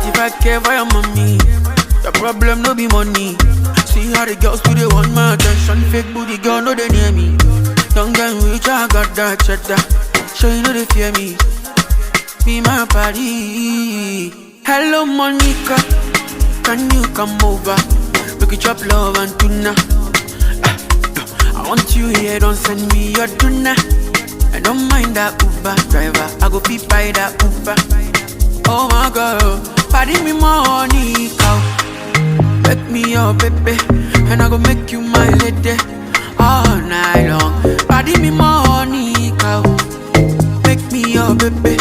45K for your mommy. Your problem no be money. See how the girls do they want my attention. Fake booty girl no they near me. Young girl rich I got that cheddar. Sure you know they fear me. Be my party. Hello Monica, can you come over? We could chop love and tuna. I want you here, don't send me your tuna. I don't mind that Uber driver, I go be by that Uber. Oh my girl, party me money, cow. Make me your baby, and I go make you my lady all night long. Party me money, cow. Make me your baby,